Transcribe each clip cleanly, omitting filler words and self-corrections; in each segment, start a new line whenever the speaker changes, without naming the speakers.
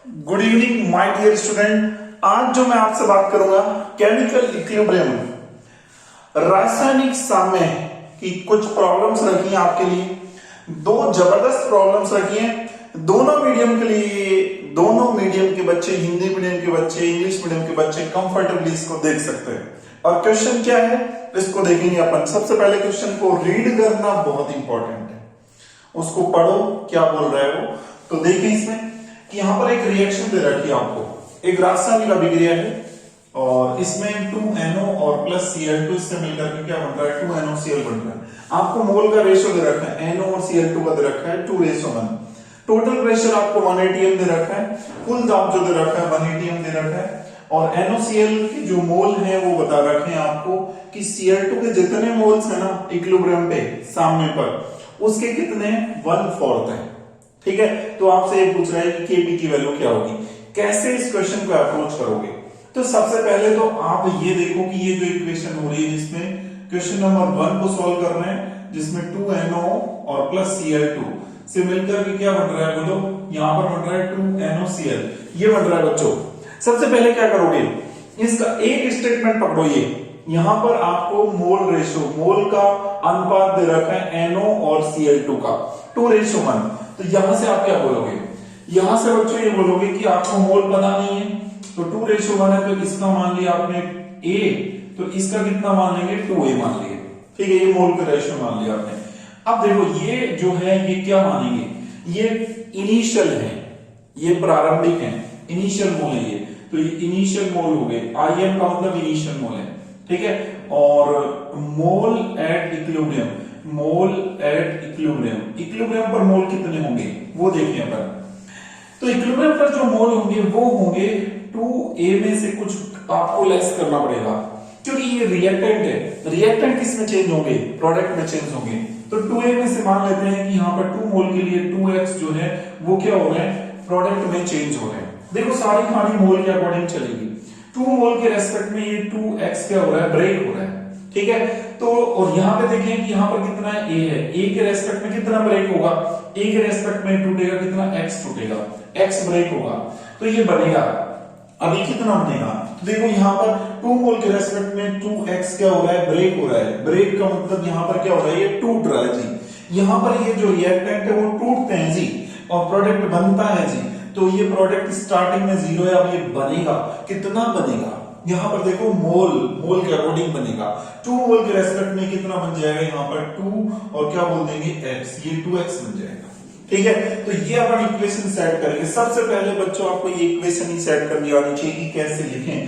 Good evening my dear student. आज जो मैं आपसे बात करूंगा केमिकल इक्विलिब्रियम, रासायनिक साम्य की कुछ प्रॉब्लम्स रखी हैं आपके लिए। दो जबरदस्त प्रॉब्लम्स रखी हैं दोनों मीडियम के लिए। दोनों मीडियम के बच्चे, हिंदी मीडियम के बच्चे, इंग्लिश मीडियम के बच्चे कंफर्टेबली इसको देख सकते हैं। और क्वेश्चन क्या है इसको देखेंगे अपन। सबसे पहले क्वेश्चन को रीड करना बहुत इंपॉर्टेंट है, उसको पढ़ो क्या बोल रहे हो। तो देखिए इसमें कि यहां पर एक रिएक्शन दे रखी है आपको, एक रासायनिक अभिक्रिया है और इसमें 2NO और प्लस Cl2 इससे मिलकर के क्या बन रहा है 2NOCl बन रहा है। आपको मोल का रेशियो दे रखा है, NO और Cl2 का दे रखा है 2:1। टोटल प्रेशर आपको 1 atm दे रखा है, कुल दाब जो दे रखा है 1 atm दे रखा है। और NOCl के जो मोल है वो बता रखे हैं आपको कि Cl2 के जितने मोल्स है ना इक्विलिब्रियम पे साम्य पर, उसके कितने 1/4 है। ठीक है, तो आपसे ये पूछ रहा है कि Kp की वैल्यू क्या होगी, कैसे इस क्वेश्चन को अप्रोच करोगे। तो सबसे पहले तो आप ये देखो कि ये जो इक्वेशन हो रही है जिसमें क्वेश्चन नंबर 1 को सॉल्व कर रहे हैं, जिसमें 2NO और प्लस Cl2 से मिलकर के क्या बन रहा है बोलो, यहां पर बन रहा है 2NOCl, ये बन रहा है बच्चों। सबसे पहले क्या करोगे, इसका एक स्टेटमेंट पकड़ो। ये यहां पर आपको मोल रेशियो, मोल का अनुपात दे रखा है NO और Cl2 का 2:1। तो यहां से आप क्या बोलोगे, यहां से बच्चों ये बोलोगे कि आपको मोल पता नहीं है, तो 2:1 है तो इसका मान लिया आपने A, तो इसका कितना मान लेंगे 2A मान लिए। ठीक है, ये मोल का रेशियो मान लिया आपने। अब देखो ये जो है ये क्या मानेंगे, ये इनिशियल है, ये प्रारंभिक है, इनिशियल मोल है ये, तो ये इनिशियल मोल हो गए। IM का मतलब इनिशियल मोल है। ठीक है, और mole at equilibrium, mole at equilibrium, equilibrium पर मोल कितने होंगे वो देखिए अपन। तो इक्विलिब्रियम पर जो मोल होंगे वो होंगे 2A में से कुछ आपको लेस करना पड़ेगा, क्योंकि ये रिएक्टेंट है। रिएक्टेंट किस में चेंज होंगे, प्रोडक्ट में चेंज होंगे। तो 2A में से मान लेते हैं कि यहाँ पर 2 मोल के लिए 2x जो है वो क्या हो रहे हैं, प्रोडक्ट में चेंज हो रहे हैं। देखो सारी कहानी मोल के अकॉर्डिंग चलेगी। 2 मोल के रेस्पेक्ट में ये 2x क्या हो रहा है, ब्रेक हो रहा है। ठीक है, तो और यहां पे देखें कि यहां पर कितना है A है, A के रेस्पेक्ट में कितना ब्रेक होगा, A के रेस्पेक्ट में टूटेगा कितना, x टूटेगा, x ब्रेक होगा, तो ये बनेगा। अभी कितना बनेगा, तो देखो यहां पर 2 मोल के रेस्पेक्ट में 2x क्या हो रहा है, ब्रेक हो रहा है। ब्रेक का मतलब यहां पर क्या हो रहा है, ये टूट रहा है जी। यहां पर ये जो रिएक्टेंट है वो टूटते हैं जी और प्रोडक्ट बनता है जी। तो ये प्रोडक्ट स्टार्टिंग में 0 है, अब ये बनेगा कितना बनेगा, यहां पर देखो मोल, मोल के अकॉर्डिंग बनेगा। 2 मोल के रेस्पेक्ट में कितना बन जाएगा, यहां पर 2 और क्या बोल देंगे x, ये 2x बन जाएगा। ठीक है, तो ये अपन इक्वेशन सेट करेंगे। सबसे पहले बच्चों आपको ये इक्वेशन ही सेट करनी आनी चाहिए कि कैसे लिखें,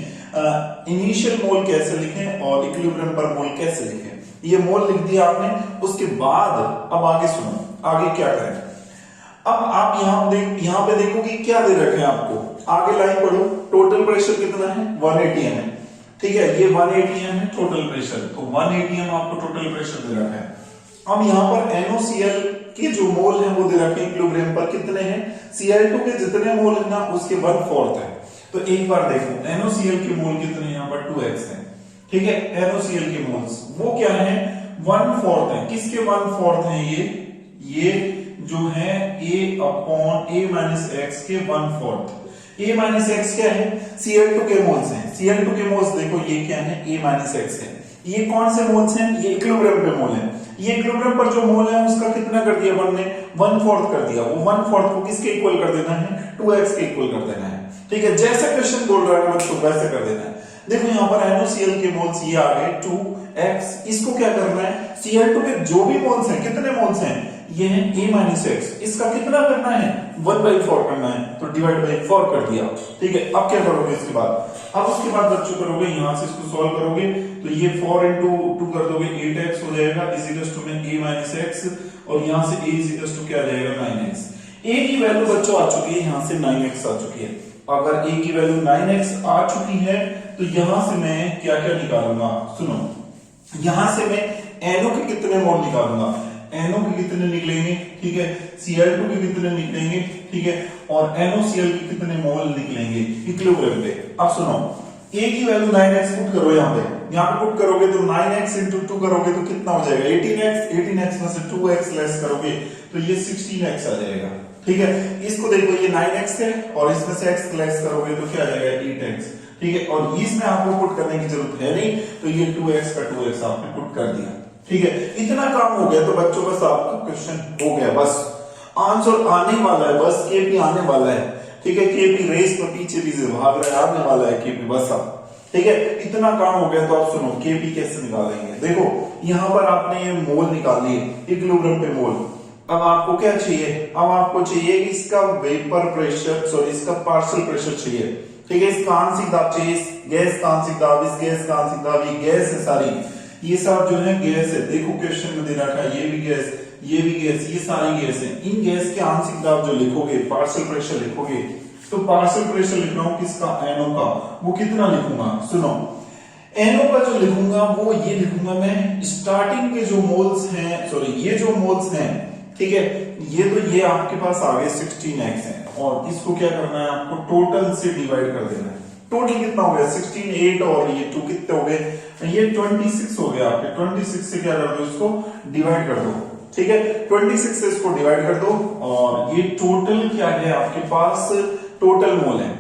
इनिशियल मोल कैसे लिखें और इक्विलिब्रियम पर मोल कैसे लिखें। ये मोल लिख दिया आपने, उसके बाद अब आगे सुनो, आगे क्या करें। अब आप यहां पे देखो कि क्या दे रखे हैं आपको, आगे लाइन पढ़ो। टोटल प्रेशर कितना है, 1 atm है। ठीक है, ये 1 atm है टोटल प्रेशर, तो 1 atm आपको टोटल प्रेशर दे रखा है। अब यहां पर NOCl के जो मोल है वो दे रखे हैं इक्विलिब्रियम पर कितने हैं, Cl2 के जितने मोल है ना उसके 1/4 है। तो एक बार देखो NOCl के मोल कितने, यहां पर 2x है। ठीक है, NOCl के मोल्स वो क्या है, 1/4 है। किसके 1/4 है, ये जो है A/A-x के 1/4। A-x क्या है, Cl2 के मोल्स हैं। Cl2 के मोल्स देखो ये क्या है, A-x है। ये कौन से मोल्स हैं, ये इक्विलिब्रियम पे मोल है। ये इक्विलिब्रियम पर जो मोल है उसका कितना कर दिया हमने, 1/4 कर दिया। वो 1/4 को किसके इक्वल कर देना है, 2x के इक्वल कर देना है। ठीक है, जैसा क्वेश्चन बोल रहा है बच्चों वैसे कर देना है। देखो यहाँ पर NOCl के मोल्स ये आ गए 2x, इसको क्या करना है, Cl2 के जो भी मोल्स हैं, कितने मोल्स हैं, ये है A-x, इसका कितना करना है, 1/4 करना है, तो डिवाइड बाई 4 कर दिया। ठीक है, अब क्या करोगे इसके बाद, अब उसके बाद बच्चों करोगे यहां से इसको सॉल्व करोगे तो ये 4 into 2 कर दोगे 8x हो जाएगा, इज इक्वल टू में A-x, और यहां से A इज इक्वल टू क्या आ जाएगा 9x। A की वैल्यू बच्चों आ चुकी है, यहां से 9x आ चुकी है। अगर A की वैल्यू 9x आ चुकी है तो यहां से मैं क्या क्या निकालूंगा, सुनो, यहां से मैं NO के कितने मोल निकालूंगा, NO के कितने निकलेंगे, ठीक है, Cl2 के कितने निकलेंगे, ठीक है, और NOCl के कितने मोल निकलेंगे इक्विलिब्रियम पे। अब सुनो, A की वैल्यू 9x पुट करो यहां पे, यहाँ पे पुट करोगे तो 9x इंटू 2 करोगे तो कितना हो जाएगा 18x, 18x में से 2x लेस करोगे तो ये 16x आ जाएगा। ठीक है, इसको देखो ये 9x है और इसमें से x लेस करोगे तो क्या आ जाएगा 8x। ठीक है, और इसमें आपको पुट करने की जरूरत है नहीं, तो ये 2x का 2x आपने पुट कर दिया। ठीक है, इतना काम हो गया तो बच्चों बस आपका क्वेश्चन हो गया, बस आंसर आने वाला है, बस केपी आने वाला है। ठीक है, केपी रेस में पीछे पीछे भाग रहा है, आने वाला है केपी बस अब। ठीक है, इतना काम हो गया तो आप सुनो केपी कैसे निकालेंगे। देखो यहां पर आपने ये मोल निकाल लिए, इक्विलिब्रियम पे मोल। अब आपको क्या चाहिए, अब आपको चाहिए इसका वेपर प्रेशर, सॉरी इसका पार्शियल प्रेशर चाहिए। ठीक है, इसका आंशिक दाब चाहिए, गैस का आंशिक दाब, इस गैस का आंशिक दाब, ये गैस है सारी, ये सब जो है गैस है। देखो क्वेश्चन में दे रखा है ये भी गैस, ये भी गैस, ये सारी गैस है। इन गैस के आंशिक दाब जो लिखोगे, पार्शियल प्रेशर लिखोगे, तो पार्शियल प्रेशर लिख रहा हूं किसका, एनओ का, वो कितना लिखूंगा, सुनो एनओ का जो लिखूंगा वो ये लिखूंगा मैं, स्टार्टिंग के जो मोल्स हैं, सॉरी ये जो मोल्स हैं, ठीक है, ये तो ये आपके पास आ गए 16x है, और इसको क्या करना है आपको टोटल से डिवाइड कर देना है। टोटल कितना हो गया 16, 8 और ये 2 कितने हो गए, ये 26 हो गया आपके। 26 से क्या कर दो, इसको डिवाइड कर दो। ठीक है, 26 से इसको डिवाइड कर दो, और ये टोटल क्या है आपके पास, टोटल मोल है।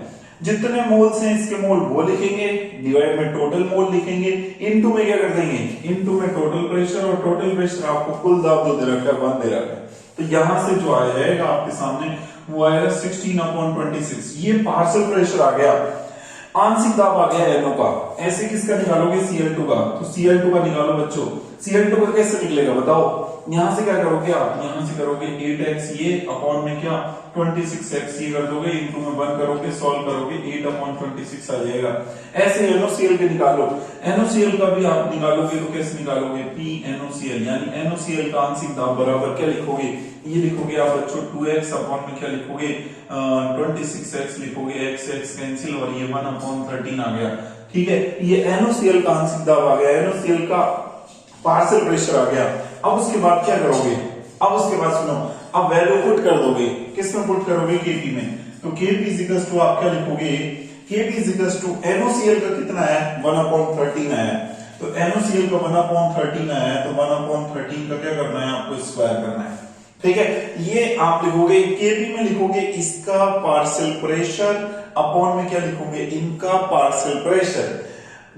जितने मोल्स हैं इसके मोल वो लिखेंगे, डिवाइड में टोटल मोल लिखेंगे, इनटू में क्या कर देंगे, इनटू में टोटल प्रेशर, और टोटल प्रेशर आपको कुल दाब जो दे रखा है 1 दे रखा है। तो यहां से जो आ जाएगा आपके सामने वो आएगा 16/26। ये पार्शियल प्रेशर आ गया, आंशिक दाब आ गया एनओ का। ऐसे किसका निकालोगे, Cl2 का। तो Cl2 का निकालो बच्चों, Cl2 का कैसे निकलेगा बताओ। यहां से क्या करोगे आप, यहां से करोगे 8x ये अपॉन में क्या 26x ये कर दोगे, इनटू में 1 करोगे, सॉल्व करोगे, 8/26 आ जाएगा। ऐसे NaCl के निकालो, NaCl का भी आप निकालोगे तो कैसे निकालोगे, PNaCl, यानी NaCl का आंशिक दाब बराबर क्या लिखोगे, ये लिखोगे आप बच्चों 2x अपॉन में क्या लिखोगे 26x लिखोगे, x कैंसिल, और ये 1/13 आ गया। ठीक है, ये NaCl का आंशिक दाब आ गया, NaCl का पार्शियल प्रेशर आ गया। अब उसके बाद क्या करोगे, अब उसके बाद सुनो, अब वैल्यू पुट कर दोगे, किसमें पुट करोगे, केपी में। तो केपी इक्वल्स टू आप क्या लिखोगे, केपी इक्वल्स टू NaCl का कितना है 1/13 आया, तो NaCl का 1/13 आया है, तो 1/13 का क्या करना है आपको, स्क्वायर करना है। ठीक है, ये आप लिखोगे, केपी में लिखोगे इसका पार्शियल प्रेशर, अपॉन में क्या लिखोगे, इनका पार्शियल प्रेशर।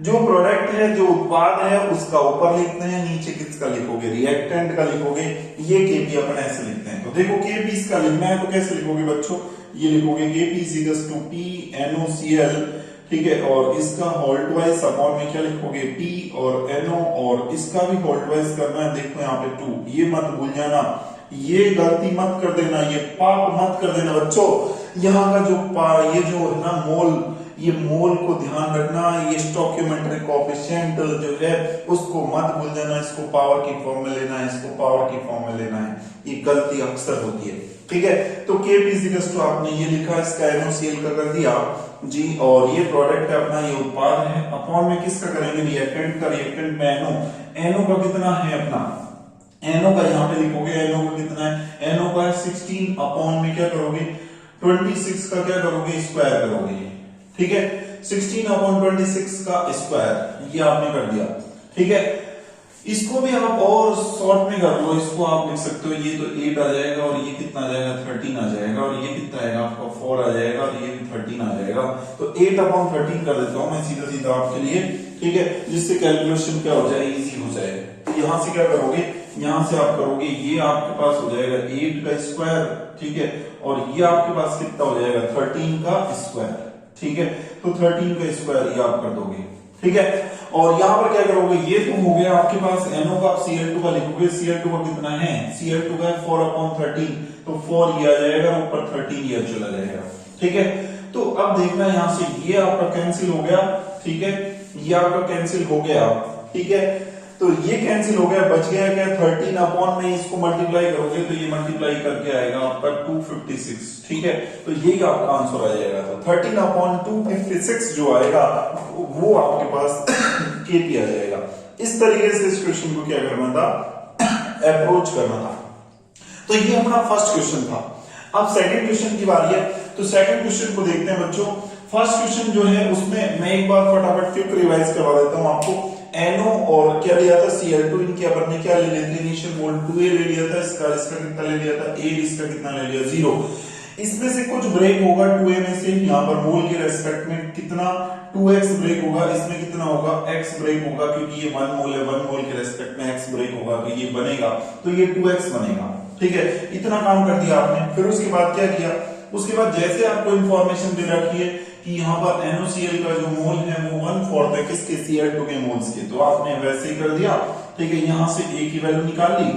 जो प्रोडक्ट है, जो उत्पाद है, उसका ऊपर लिखते हैं, नीचे किसका लिखोगे, रिएक्टेंट का लिखोगे। ये केपी अपन ऐसे लिखते हैं। तो देखो केपी इसका लिखना है तो कैसे लिखोगे बच्चों, ये लिखोगे केपी इक्वल्स टू PNaCl, ठीक है, और इसका होल्ट वाइज अपॉन में क्या लिखोगे P और NO, और इसका भी होल्ट वाइज करना है। देखो यहाँ पे 2, ये मत भूल जाना, ये गलती मत कर देना, ये पाप मत कर देना बच्चों। यहाँ का जो ये जो है ना मोल, ये मोल को ध्यान रखना, ये स्टोइकियोमेट्रिक कोएफिशिएंट जो है उसको मत भूल जाना, इसको पावर की फॉर्म में लेना है, इसको पावर की फॉर्म में लेना है, ये गलती अक्सर होती है। ठीक है, तो Kp इक्वल्स टू आपने ये लिखा, इसका NaCl का कर दिया जी, और ये प्रोडक्ट है अपना, ये उत्पाद है, अपॉन में किसका करेंगे, रिएक्टेंट का, रिएक्टेंट में NO का कितना है अपना, NO का यहाँ पे लिखोगे, NO का कितना है, NO का 16 अपॉन में क्या करोगे 26 का क्या करोगे, स्क्वायर करोगे। ठीक है, 16/26 का स्क्वायर, ये आपने कर दिया। ठीक है, इसको भी आप और शॉर्ट में कर लो, इसको आप लिख सकते हो, ये तो 8 आ जाएगा, और ये कितना आ जाएगा 13 आ जाएगा, और ये कितना आएगा आपका 4 आ जाएगा, और ये भी 13 आ जाएगा। तो 8/13 कर देता हूं मैं सीधा सीधा आपके लिए। ठीक है, जिससे कैलकुलेशन क्या हो जाए, इजी हो जाए। तो यहां से क्या करोगे, यहां से आप करोगे, ये आपके पास हो जाएगा 8 का स्क्वायर, ठीक है, और ये आपके पास कितना हो जाएगा 13 का स्क्वायर। ठीक है, तो 13 का स्क्वायर ये आप कर दोगे। ठीक है, और यहां पर क्या करोगे, ये तो हो गया आपके पास NO का, आप Cl2 का लिखोगे, Cl2 का कितना है, Cl2 का 4/13, तो 4 ये आ जाएगा, ऊपर 13 ये चला जाएगा। ठीक है, तो अब देखना यहां से ये आपका कैंसिल हो गया। ठीक है, ये आपका कैंसिल हो गया। ठीक है, तो ये कैंसिल हो गया, बच गया क्या 13 अपॉन में, इसको मल्टीप्लाई करोगे तो ये मल्टीप्लाई करके आएगा आपका 256। ठीक है, तो यही आपका आंसर आ जाएगा। तो 13/256 जो आएगा वो आपके पास केपी आ जाएगा। इस तरीके से इस क्वेश्चन को क्या करना था, अप्रोच करना था। तो ये अपना फर्स्ट क्वेश्चन था। अब सेकंड क्वेश्चन की बारी है, तो सेकंड क्वेश्चन को देखते हैं बच्चों। फर्स्ट क्वेश्चन जो है उसमें मैं एक बार फटाफट क्विक रिवाइज करवा देता हूं आपको। NO और क्या लिया था Cl2, इनके अपन ने क्या ले लिया था इनिशियल मोल 2a ले लिया था, इसका कितना ले लिया था a, इसका कितना ले लिया 0। इसमें से कुछ ब्रेक होगा 2a में से, यहाँ पर मोल के रेस्पेक्ट में कितना 2x ब्रेक होगा, इसमें कितना होगा x ब्रेक होगा, क्योंकि ये 1 मोल है, 1 मोल के रेस्पेक्ट में x ब्रेक होगा, तो ये बनेगा, तो ये 2x बनेगा। ठीक है, इतना काम कर दिया आपने। फिर उसके बाद क्या किया, उसके बाद जैसे आपको इंफॉर्मेशन दे रखी है कि यहाँ पर NaCl का जो मोल है वो 1/4 है किसके Cl2 के मोल्स के, तो आपने वैसे ही कर दिया। ठीक है, यहाँ से a की वैल्यू निकाल ली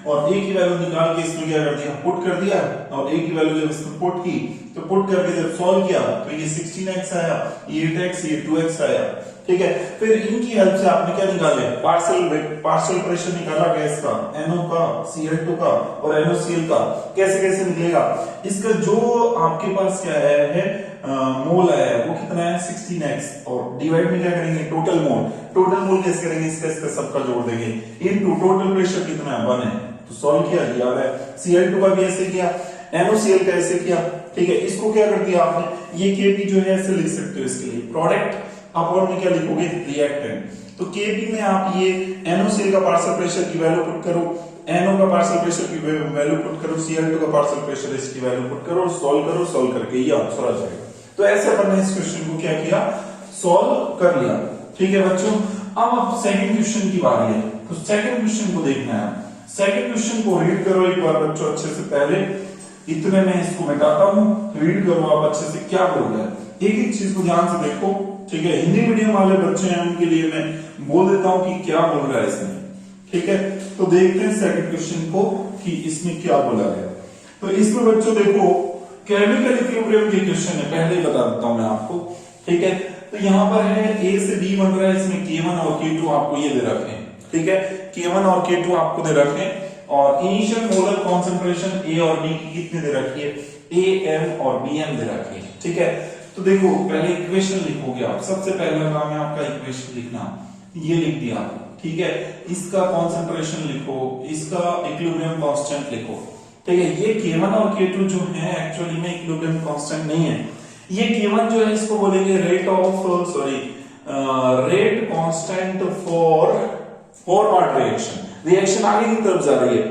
और a की वैल्यू निकाल के इसमें क्या कर दिया, पुट कर दिया, और a की वैल्यू जब इसमें पुट की तो पुट करके जब सॉल्व किया तो ये 16x आया, ये 8x, ये 2x आया। ठीक है, फिर इनकी हेल्प से आपने क्या निकाले, पार्शियल प्रेशर निकाला गैस का, NO का, Cl2 का और NaCl का। कैसे कैसे निकलेगा, इसका जो आपके पास क्या है मोल आया है वो कितना है 16x, और डिवाइड में क्या करेंगे टोटल मोल कैसे करेंगे, इसका सबका जोड़ देंगे, इनटू टोटल प्रेशर कितना है 1 है, तो सॉल्व किया याद है। Cl2 का भी ऐसे किया, NaCl का ऐसे किया। ठीक है, इसको क्या कर दिया आपने, ये Kp जो है ऐसे लिख सकते हो, इसके लिए प्रोडक्ट अपॉन में क्या लिखोगे रिएक्टेंट, तो Kp में आप ये NaCl का पार्शियल प्रेशर की वैल्यू पुट करो, NO का पार्शियल प्रेशर की वैल्यू पुट करो, Cl2 का पार्शियल प्रेशर इसकी वैल्यू पुट करो और सॉल्व करके ये आंसर आ जाएगा। तो ऐसे अपन ने इस क्वेश्चन को क्या किया, सॉल्व कर लिया। ठीक है बच्चों, अब सेकंड क्वेश्चन की बारी है, तो सेकंड क्वेश्चन को देखना है। सेकंड क्वेश्चन को रीड करो एक बार बच्चों अच्छे से, पहले इतने में इसको मिटाता हूं, रीड करो आप अच्छे से क्या बोल रहा है, एक एक चीज को ध्यान से देखो। ठीक है, हिंदी मीडियम वाले बच्चे हैं उनके लिए मैं बोल देता हूं कि क्या बोल रहा है इसमें। ठीक है, तो देखते हैं सेकंड क्वेश्चन को कि इसमें क्या बोला गया। तो इसमें बच्चों देखो केमिकल इक्विलिब्रियम के क्वेश्चन है, पहले ही बता देता हूं मैं आपको। ठीक है, तो यहां पर है A से B बन रहा है, इसमें K1 और K2 आपको ये दे रखे हैं। ठीक है, K1 और K2 आपको दे रखे हैं, और इनिशियल मोलर कॉन्सेंट्रेशन A और B की कितने दे रखी है, A, M और BM दे रखी है। ठीक है, तो देखो पहले इक्वेशन लिखोगे आप, सबसे पहला काम है आपका इक्वेशन लिखना, ये लिख दिया। ठीक है, इसका कॉन्सेंट्रेशन लिखो, इसका इक्विलिब्रियम कांस्टेंट लिखो। ठीक है, ये K1 और K2 जो है एक्चुअली में इक्विलिब्रियम कांस्टेंट नहीं है, ये K1 जो है इसको बोलेंगे rate constant for forward reaction आगे की तरफ जा रही है,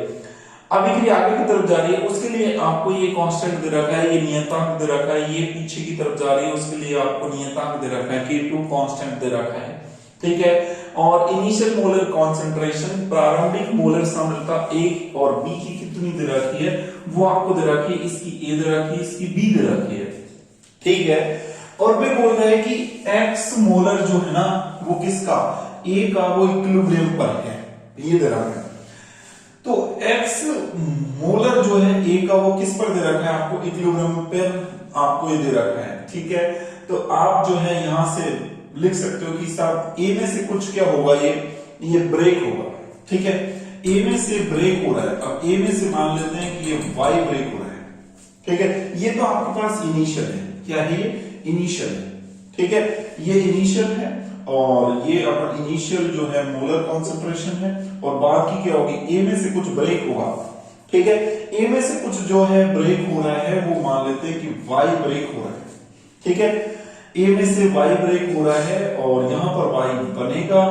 अभिक्रिया आगे की तरफ जा रही है, उसके लिए आपको ये कांस्टेंट दे रखा है, ये नियतांक दे रखा है, ये पीछे की तरफ जा रही है, उसके लिए आपको नियतांक दे रखा है, K2 कांस्टेंट दे रखा है। ठीक है, और इनिशियल मोलर कॉन्सेंट्रेशन, प्रारंभिक मोलर सांद्रता A और B की कितनी दे रखी है वो आपको दे रखी है, इसकी A दे रखी है, इसकी B दे रखी है। ठीक है, और वे बोल रहे हैं कि X मोलर जो है ना वो किसका, A का, वो इक्विलिब्रियम पर है, ये दे रखा है। तो X मोलर जो है A का वो किस पर दे रखा है आपको, इक्विलिब्रियम पर आपको ये दे रखा है। ठीक है, तो आप जो है यहां से लिख सकते हो कि साहब A में से कुछ क्या होगा, ये ब्रेक होगा। ठीक है, A में से ब्रेक हो रहा है, अब A में से मान लेते हैं कि ये Y ब्रेक हो रहा है। ठीक है, ये तो आपके पास इनिशियल है, क्या है ये इनिशियल है। ठीक है, ये इनिशियल है और ये अपना इनिशियल जो है मोलर कॉन्सेंट्रेशन है, और बाद की क्या होगी, A में से कुछ ब्रेक होगा। ठीक है, A में से कुछ जो है ब्रेक हो रहा है वो मान लेते हैं कि Y ब्रेक हो रहा है। ठीक है, A में से Y ब्रेक हो रहा है और यहां पर Y बनेगा।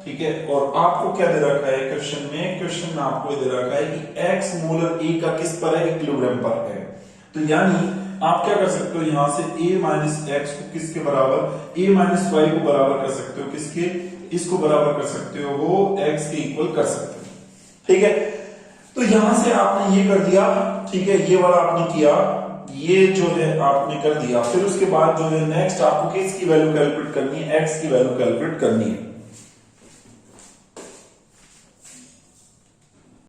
ठीक है, और आपको क्या दे रखा है क्वेश्चन में आपको दे रखा है कि X मोलर A का किस पर है, इक्विलिब्रियम पर है। तो यानी आप क्या कर सकते हो, यहां से A माइनस एक्स को किसके बराबर, A माइनस वाई को बराबर कर सकते हो, किसके, इसको बराबर कर सकते हो, वो X के इक्वल कर सकते हो। ठीक है, तो यहां से आपने ये कर दिया। ठीक है, ये वाला आपने किया, ये जो है आपने कर दिया। फिर उसके बाद जो है नेक्स्ट आपको किसकी वैल्यू कैलकुलेट करनी है, X की वैल्यू कैलकुलेट करनी है।